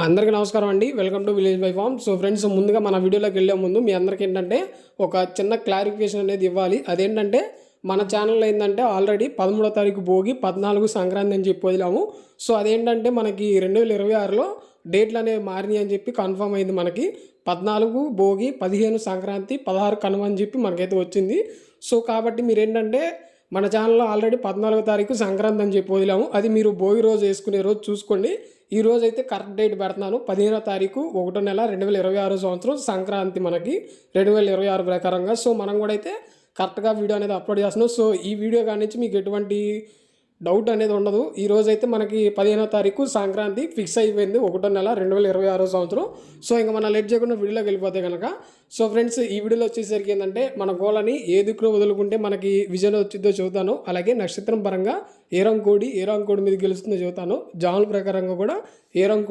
అందరికీ నమస్కారం అండి. Welcome to village by farm. So friends, ముందుగా మన వీడియోలోకి వెళ్ళే ముందు మీ అందరికీ ఏంటంటే ఒక చిన్న క్లారిఫికేషన్ అనేది ఇవ్వాలి. అదేంటంటే మన ఛానల్లో ఏంటంటే ఆల్రెడీ 13వ తారీఖు భోగి, 14 సంక్రాంతి అని చెప్పి వదిలాము. సో అదేంటంటే మనకి 2026లో డేట్లు అనేవి మారినాయి అని చెప్పి కన్ఫర్మ్ అయింది. మనకి 14 భోగి, 15 సంక్రాంతి, 16 కనుమ అని చెప్పి మనకైతే వచ్చింది. సో కాబట్టి మీరేంటంటే మన ఛానల్లో ఆల్రెడీ 14వ తారీఖు సంక్రాంతి అని చెప్పి వదిలాము. అది మీరు భోగి రోజు వేసుకునే రోజు చూసుకోండి. ఈ రోజు అయితే కరెక్ట్ డేట్ పెడుతున్నాను. 15వ తారీఖు 1వ నెల 2026 సంవత్సరం సంక్రాంతి మనకి 2026 ప్రకారంగా. సో మనం కూడా అయితే కరెక్ట్గా వీడియో అనేది అప్లోడ్ చేస్తున్నాం. సో ఈ వీడియో కాడి నుంచి మీకు ఎటువంటి డౌట్ అనేది ఉండదు. ఈ రోజు అయితే మనకి 15వ తారీఖు సంక్రాంతి ఫిక్స్ అయిపోయింది, 1వ నెల 2026 సంవత్సరం. సో ఇంకా మనం లేట్ చేయకుండా వీడియోలోకి వెళ్ళిపోతే కనుక, సో ఫ్రెండ్స్ ఈ వీడియోలో వచ్చేసరికి ఏంటంటే మన గోలని ఏ దిక్కులో వదులుకుంటే మనకి విజయం వచ్చిందో చెబుతాను. అలాగే నక్షత్రం పరంగా ఏ రంగు కోడి మీద గెలుస్తుందో చెబుతాను. జాముల ప్రకారంగా కూడా ఏ రంగు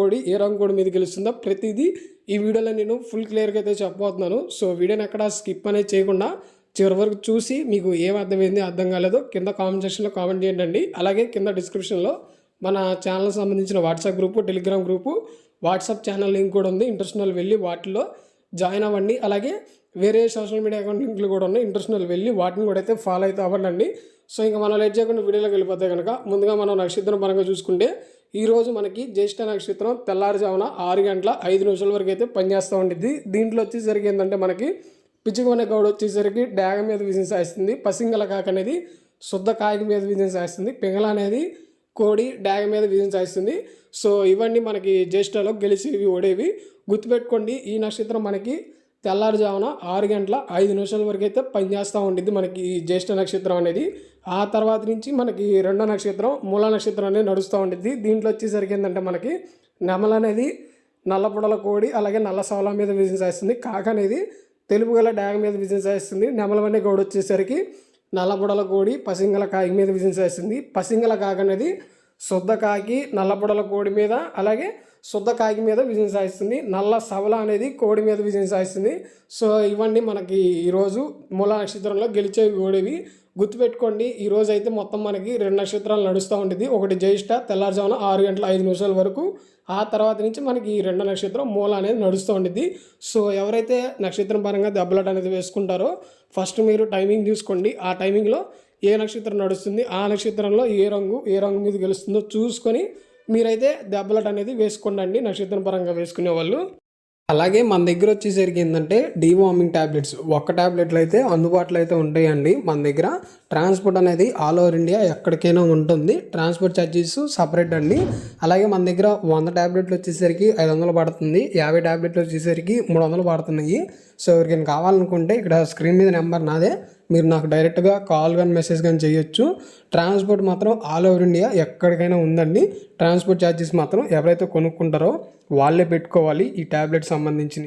కోడి మీద గెలుస్తుందో ప్రతిదీ ఈ వీడియోలో నేను ఫుల్ క్లియర్గా అయితే చెప్పబోతున్నాను. సో వీడియోని ఎక్కడ స్కిప్ అనేది చేయకుండా చివరి వరకు చూసి మీకు ఏం అర్థమైంది అర్థం కాలేదో కింద కామెంట్ సెక్షన్లో కామెంట్ చేయండి. అలాగే కింద డిస్క్రిప్షన్లో మన ఛానల్ సంబంధించిన WhatsApp group, Telegram group, WhatsApp channel link కూడా ఉంది. ఇంట్రెస్ట్ ఉన్న వెళ్ళి వాటిలో జాయిన్ అవ్వండి. అలాగే వేరే సోషల్ మీడియా అకౌంట్ లింకులు కూడా ఉన్నాయి. ఇంట్రెస్ట్ ఉన్న వెళ్ళి వాటిని కూడా అయితే ఫాలో అయితే అవ్వండి. సో ఇంకా మనం లేట్ చేయకుండా వీడియోలోకి వెళ్ళిపోతే కనుక, ముందుగా మనం నక్షత్రం పరంగా చూసుకుంటే ఈరోజు మనకి జ్యేష్ఠ నక్షత్రం తెల్లారుజామున 6 గంటల 5 నిమిషాల వరకు అయితే పనిచేస్తూ ఉంటుంది. దీంట్లో వచ్చేసరికి ఏంటంటే మనకి పిచ్చుకొనే గౌడ వచ్చేసరికి డాగ మీద విజయం సాయిస్తుంది. పసింగల కాక అనేది శుద్ధ కాయక మీద విజయం సాయిస్తుంది. పింగళ అనేది కోడి డాగ మీద విజయం సాయిస్తుంది. సో ఇవన్నీ మనకి జ్యేష్ఠలో గెలిచేవి ఓడేవి. గుర్తుపెట్టుకోండి, ఈ నక్షత్రం మనకి తెల్లారుజామున 6 గంటల 5 నిమిషాల వరకు అయితే పనిచేస్తూ ఉంటుంది మనకి ఈ జ్యేష్ఠ నక్షత్రం అనేది. ఆ తర్వాత నుంచి మనకి రెండో నక్షత్రం మూల నక్షత్రం అనేది నడుస్తూ ఉంటుంది. దీంట్లో వచ్చేసరికి ఏంటంటే మనకి నెమల అనేది నల్లపుడల కోడి అలాగే నల్ల సవల మీద విజయం సాయిస్తుంది. కాక అనేది తెలుపు గల డాగ మీద విజయం సాయిస్తుంది. నెమలవన్నీ గౌడ వచ్చేసరికి నల్లబుడల కోడి పసింగల కాకి మీద విజయం సాయిస్తుంది. పసింగల కాకి అనేది శుద్ధ కాకి నల్లబుడల కోడి మీద అలాగే శుద్ధ కాకి మీద విజయం సాయిస్తుంది. నల్ల సవల అనేది కోడి మీద విజయం సాయిస్తుంది. సో ఇవన్నీ మనకి ఈరోజు మూల నక్షత్రంలో గెలిచేవి ఓడేవి. గుర్తుపెట్టుకోండి, ఈరోజు అయితే మొత్తం మనకి 2 నక్షత్రాలు నడుస్తూ ఉంటుంది. ఒకటి జ్యేష్ఠ తెల్లారుజామున 6 గంటల 5 నిమిషాల వరకు. ఆ తర్వాత నుంచి మనకి ఈ 2వ నక్షత్రం మూల అనేది నడుస్తూ ఉంటుంది. సో ఎవరైతే నక్షత్రం పరంగా దెబ్బలాట అనేది వేసుకుంటారో ఫస్ట్ మీరు టైమింగ్ చూసుకోండి. ఆ టైమింగ్లో ఏ నక్షత్రం నడుస్తుంది, ఆ నక్షత్రంలో ఏ రంగు మీద గెలుస్తుందో చూసుకొని మీరైతే దెబ్బలాట అనేది వేసుకోండి నక్షత్రం పరంగా వేసుకునే వాళ్ళు. అలాగే మన దగ్గర వచ్చేసరికి ఏంటంటే డీవార్మింగ్ ట్యాబ్లెట్స్ ఒక్క ట్యాబ్లెట్లు అయితే అందుబాటులో అయితే ఉంటాయండి మన దగ్గర. ట్రాన్స్పోర్ట్ అనేది ఆల్ ఓవర్ ఇండియా ఎక్కడికైనా ఉంటుంది. ట్రాన్స్పోర్ట్ ఛార్జెస్ సపరేట్ అండి. అలాగే మన దగ్గర 100 ట్యాబ్లెట్లు వచ్చేసరికి 500 పడుతుంది, 50 ట్యాబ్లెట్లు వచ్చేసరికి 300 పడుతున్నాయి. సో ఎవరికైనా కావాలనుకుంటే ఇక్కడ స్క్రీన్ మీద నెంబర్ నాదే, మీరు నాకు డైరెక్ట్గా కాల్ కానీ మెసేజ్ కానీ చేయొచ్చు. ట్రాన్స్పోర్ట్ మాత్రం ఆల్ ఓవర్ ఇండియా ఎక్కడికైనా ఉందండి. ట్రాన్స్పోర్ట్ ఛార్జెస్ మాత్రం ఎవరైతే కొనుక్కుంటారో వాళ్ళే పెట్టుకోవాలి ఈ ట్యాబ్లెట్ సంబంధించి.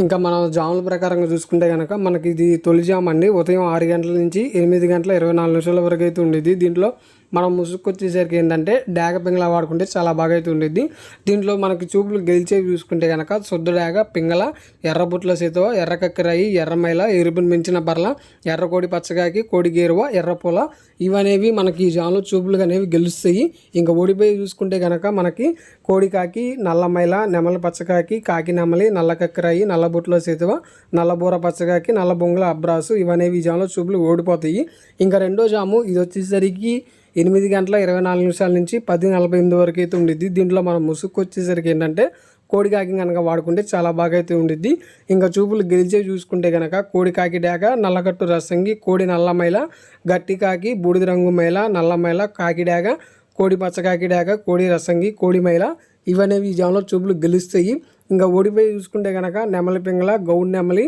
ఇంకా మనం జాముల ప్రకారంగా చూసుకుంటే కనుక మనకి ఇది తొలి జామ్ అండి. ఉదయం 6 గంటల నుంచి 8 గంటల 24 నిమిషాల వరకు అయితే ఉండేది. దీంట్లో మనం ముసుక్కొచ్చేసరికి ఏంటంటే డాగ పింగళ వాడుకుంటే చాలా బాగా అయితే ఉండేది. దీంట్లో మనకి చూపులు గెలిచేవి చూసుకుంటే కనుక శుద్ధ డాగ, పింగళ, ఎర్రబుట్ల సీతవ, ఎర్ర కక్కిరాయి, ఎర్రమైల, ఎరుపుని మించిన బర్ల, ఎర్రకోడి పచ్చగాకి, కోడి గేరువ, ఎర్రపూల ఇవనేవి మనకి ఈ జాములో చూపులు అనేవి గెలుస్తాయి. ఇంకా ఓడిపోయి చూసుకుంటే కనుక మనకి కోడి కాకి, నల్లమైల, నెమలి పచ్చకాకి, కాకి నెమలి, నల్ల కక్కిరాయి, నల్లబుట్ల సీతవ, నల్లబూర పచ్చగాకి, నల్ల బొంగుల అబ్రాసు ఇవనేవి ఈ జాములో చూపులు ఓడిపోతాయి. ఇంకా రెండో జాము ఇది వచ్చేసరికి 8 గంటల 24 నిమిషాల నుంచి 10:48 వరకు అయితే ఉండిద్ది. దీంట్లో మనం ముసుగు వచ్చేసరికి ఏంటంటే కోడి కాకి కనుక వాడుకుంటే చాలా బాగా అయితే ఉండిద్ది. ఇంకా చూపులు గెలిచే చూసుకుంటే కనుక కోడి కాకి డాగ, నల్లగట్టు రసంగి, కోడి నల్లమైల, గట్టి కాకి, బూడిద రంగు మైల, నల్లమైల, కాకి డాగ, కోడి పచ్చకాకి డాగ, కోడి రసంగి, కోడి మైల ఇవనేవి ఈ జాములో చూపులు గెలుస్తాయి. ఇంకా ఓడిపోయి చూసుకుంటే కనుక నెమలి పింగళ, గౌడ్ నెమలి,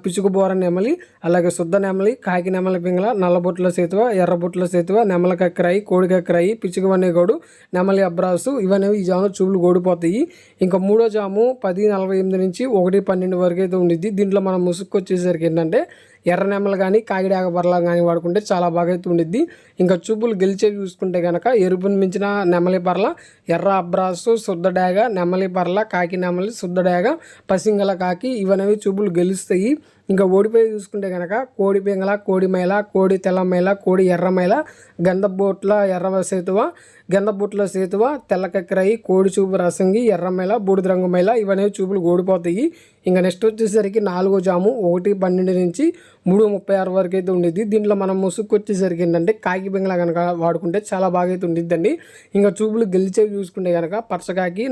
పిచుకుబోర నెమలి, అలాగే శుద్ధ నెమలి, కాకి నెమలి పింగళ, నల్లబొట్ల సేతువ, ఎర్రబొట్ల సేతువ, నెమల కక్కరాయి, కోడి కక్కరాయి, పిచుకువనే గౌడు, నెమలి అబ్రాసు ఇవనేవి ఈ జాములో చూపులు ఓడిపోతాయి. ఇంకా మూడో జాము 10:48 నుంచి 1:12 వరకు అయితే ఉండిద్ది. దీంట్లో మనం ముసుగు వచ్చేసరికి ఏంటంటే ఎర్ర నెమలు కానీ కాకిడాక బర్ల కానీ వాడుకుంటే చాలా బాగా అయితే ఉండిద్ది. ఇంకా చూపులు గెలిచేవి చూసుకుంటే కనుక ఎరుపుని మించిన నెమలి బర్ల, ఎర్ర అబ్రాసు, శుద్ధ డాగ, నెమలి బర్ల, కాకి నెమలి, శుద్ధ డాగ, పసింగల కాకి ఇవనేవి చూపులు గెలుస్తాయి. ఇంకా ఓడిపోయి చూసుకుంటే కనుక కోడి పింగళ, కోడి మైల, కోడి తెల్ల మైల, కోడి ఎర్ర మైల, గంధబోట్ల ఎర్ర సేతువ, గంధబొట్ల సేతువ, తెల్ల కక్కరాయి, కోడి చూపు రసంగి, ఎర్ర మైల, బూడిద రంగు మైల ఇవనేవి చూపులు ఓడిపోతాయి. ఇంకా నెక్స్ట్ వచ్చేసరికి 4వ జాము 1:12 నుంచి 3:36 వరకు అయితే ఉండిద్ది. దీంట్లో మనం ముసుగు వచ్చేసరికి ఏంటంటే కాకి పింగళ కనుక వాడుకుంటే చాలా బాగా అయితే ఉండిద్దండి. ఇంకా చూపులు గెలిచేవి చూసుకుంటే కనుక పచ్చకాకి,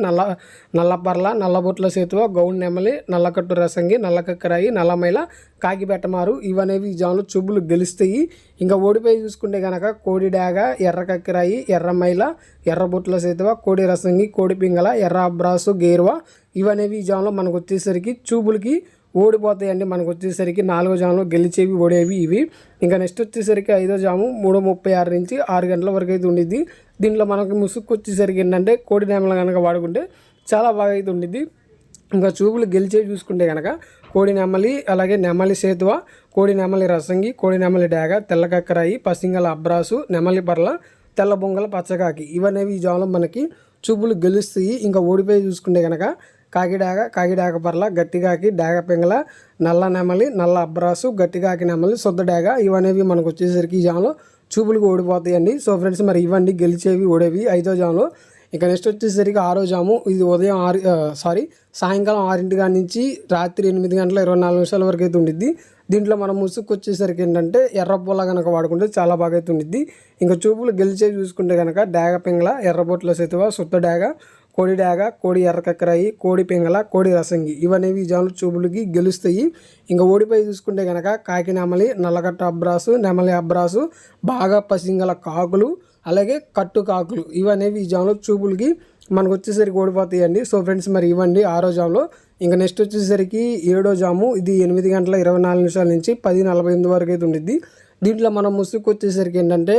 నల్లపర్ల, నల్లబొట్ల సేతువ, గౌన్ నెమలి, నల్లకట్టు రసంగి, నల్ల కక్కరాయి, నల్లమైల, కాకి బెట్టమారు ఇవనేవి ఈ జాములో చూపులు గెలుస్తాయి. ఇంకా ఓడిపోయి చూసుకుంటే కనుక కోడి డాగ, ఎర్ర కక్కరాయి, ఎర్ర మైల, ఎర్ర బొట్ల సేతువ, కోడి రసంగి, కోడి పింగళ, ఎర్ర అబ్రాసు, గేరువ ఇవనేవి ఈ జాములో మనకు వచ్చేసరికి చూపులకి ఓడిపోతాయండి. మనకు వచ్చేసరికి 4వ జాములో గెలిచేవి ఓడేవి ఇవి. ఇంకా నెక్స్ట్ వచ్చేసరికి 5వ జాము 3:36 నుంచి 6 గంటల వరకు అయితే ఉండిద్ది. దీంట్లో మనకి ముసుగు వచ్చేసరికి ఏంటంటే కోడి నెమల కనుక వాడుకుంటే చాలా బాగా అయితే ఉండిద్ది. ఇంకా చూపులు గెలిచేవి చూసుకుంటే కనుక కోడి నెమలి, అలాగే నెమలి సేతువ, కోడి నెమలి రసంగి, కోడి నెమలి డాగ, తెల్ల కక్కరాయి, పసింగల అబ్రాసు, నెమలి పర్ల, తెల్ల బొంగల పచ్చకాకి ఇవనేవి ఈ జాములో మనకి చూపులు గెలుస్తాయి. ఇంకా ఓడిపోయి చూసుకుంటే కనుక కాకిడాక పర్ల, గట్టికాకి, డాగ పింగళ, నల్ల నెమలి, నల్ల అబ్రాసు, గట్టికాకి నెమలి, సొద్ద డాగ ఇవనేవి మనకు వచ్చేసరికి ఈ జాములో చూపులకు ఓడిపోతాయండి. సో ఫ్రెండ్స్ మరి ఇవన్నీ గెలిచేవి ఓడేవి 5వ జాములో. ఇక నెక్స్ట్ వచ్చేసరికి 6వ జాము ఇది ఉదయం సాయంకాలం 6 నుంచి రాత్రి 8:24 వరకు అయితే ఉండిద్ది. దీంట్లో మనం ముసుగు వచ్చేసరికి ఏంటంటే ఎర్ర పూల కనుక వాడుకుంటే చాలా బాగా అయితే ఉండిద్ది. ఇంకా చూపులు గెలిచేవి చూసుకుంటే కనుక డాగ పింగళ, ఎర్రబొట్ల సేతువ, సుత్త డాగ, కోడి డాగ, కోడి ఎర్ర కక్కరాయి, కోడి పింగళ, కోడి రసంగి ఇవనేవి ఈ జాములు చూపులకి గెలుస్తాయి. ఇంకా ఓడిపోయి చూసుకుంటే కనుక కాకి నెమలి, నల్లగట్ట అబ్రాసు, నెమలి అబ్రాసు, బాగా పసింగల కాకులు, అలాగే కట్టు కాకులు ఇవనేవి ఈ జాములో చూపులకి మనకు వచ్చేసరికి ఓడిపోతాయండి. సో ఫ్రెండ్స్ మరి ఇవ్వండి 6వ జాములో. ఇంకా నెక్స్ట్ వచ్చేసరికి 7వ జాము ఇది 8:24 నుంచి 10:48 వరకు అయితే ఉండిద్ది. దీంట్లో మనం ముసుగు వచ్చేసరికి ఏంటంటే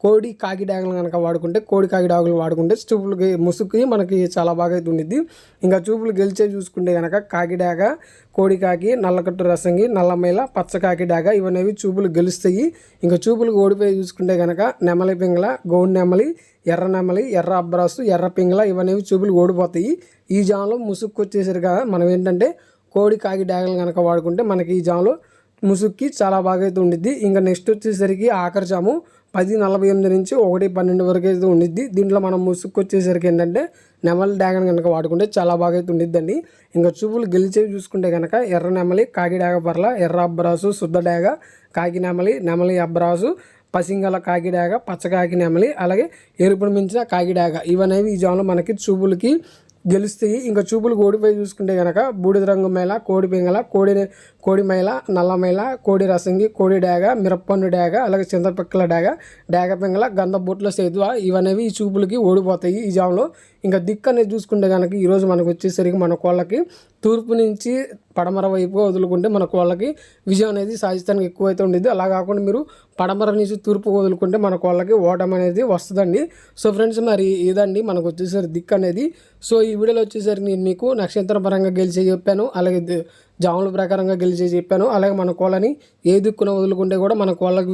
కోడి కాకి డాగలు కనుక వాడుకుంటే కోడి కాకి డాగులు వాడుకుంటే చూపులకి ముసుగుకి మనకి చాలా బాగా అయితే ఉండిద్ది. ఇంకా చూపులు గెలిచే చూసుకుంటే కనుక కాకి డాగ, కోడి కాకి, నల్లకట్టు రసంగి, నల్లమైల, పచ్చకాకి డాగ ఇవనేవి చూపులు గెలుస్తాయి. ఇంకా చూపులకు ఓడిపోయి చూసుకుంటే కనుక నెమలి పింగళ, గౌన్ నెమలి, ఎర్ర నెమలి, ఎర్ర అబ్రాసు, ఎర్ర పింగళ ఇవనేవి చూపులు ఓడిపోతాయి. ఈ జాములో ముసుగు వచ్చేసరిగా మనం ఏంటంటే కోడి కాకి డాగలు కనుక వాడుకుంటే మనకి ఈ జాములో ముసుగుకి చాలా బాగా అయితే ఉండిద్ది. ఇంకా నెక్స్ట్ వచ్చేసరికి ఆఖరి జాము 10:48 నుంచి 1:12 వరకు అయితే ఉండిద్ది. దీంట్లో మనం ముసుగు వచ్చేసరికి ఏంటంటే నెమలి డాగను కనుక వాడుకుంటే చాలా బాగా అయితే ఉండిద్దండి. ఇంకా చూపులు గెలిచేవి చూసుకుంటే కనుక ఎర్ర నెమలి, కాకి డాగ పర్ల, ఎర్ర అబ్రాసు, శుద్ధ డాగ, కాకి నెమలి, నెమలి అబ్రాసు, పసింగల కాకి డాగ, పచ్చకాకి నెమలి, అలాగే ఎరుపును మించిన కాకి డాగ ఇవనేవి ఈ జాములో మనకి చూపులకి గెలుస్తాయి. ఇంకా చూపులు ఓడిపోయి చూసుకుంటే కనుక బూడిద రంగు మైల, కోడి పింగళ, కోడి మైల, నల్ల మైల, కోడి రసంగి, కోడి డాగ, మిరప్పండు డాగ, అలాగే చింతపిక్కల డాగ పింగళ, గంధబొట్ల సేతువ ఇవనేవి ఈ చూపులకి ఓడిపోతాయి ఈ జాములో. ఇంకా దిక్కు అనేది చూసుకుంటే కనుక ఈరోజు మనకు వచ్చేసరికి మన కోళ్ళకి తూర్పు నుంచి పడమర వైపుగా వదులుకుంటే మన కోళ్ళకి విజయం అనేది సాధిస్తానికి ఎక్కువైతే ఉండేది. అలా కాకుండా మీరు పడమర నుంచి తూర్పు వదులుకుంటే మన కోళ్ళకి ఓటమి అనేది వస్తుందండి. సో ఫ్రెండ్స్ మరి ఇదండి మనకు వచ్చేసరికి దిక్కు అనేది. సో ఈ వీడియోలో వచ్చేసరికి నేను మీకు నక్షత్రం పరంగా గెలిచే చెప్పాను, అలాగే జాముల ప్రకారంగా గెలిచే చెప్పాను, అలాగే మన కోళ్ళని ఏ దిక్కున వదులుకుంటే కూడా మన కోళ్ళకి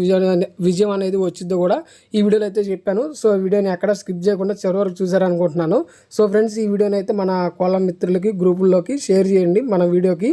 విజయం అనేది వచ్చిందో కూడా ఈ వీడియోలో అయితే చెప్పాను. సో ఈ వీడియోని ఎక్కడ స్కిప్ చేయకుండా చివరి వరకు చూసారనుకుంటున్నాను. సో ఫ్రెండ్స్ ఈ వీడియోని అయితే మన కోళ్ళ మిత్రులకి గ్రూపుల్లోకి షేర్ చేయండి మన వీడియోకి.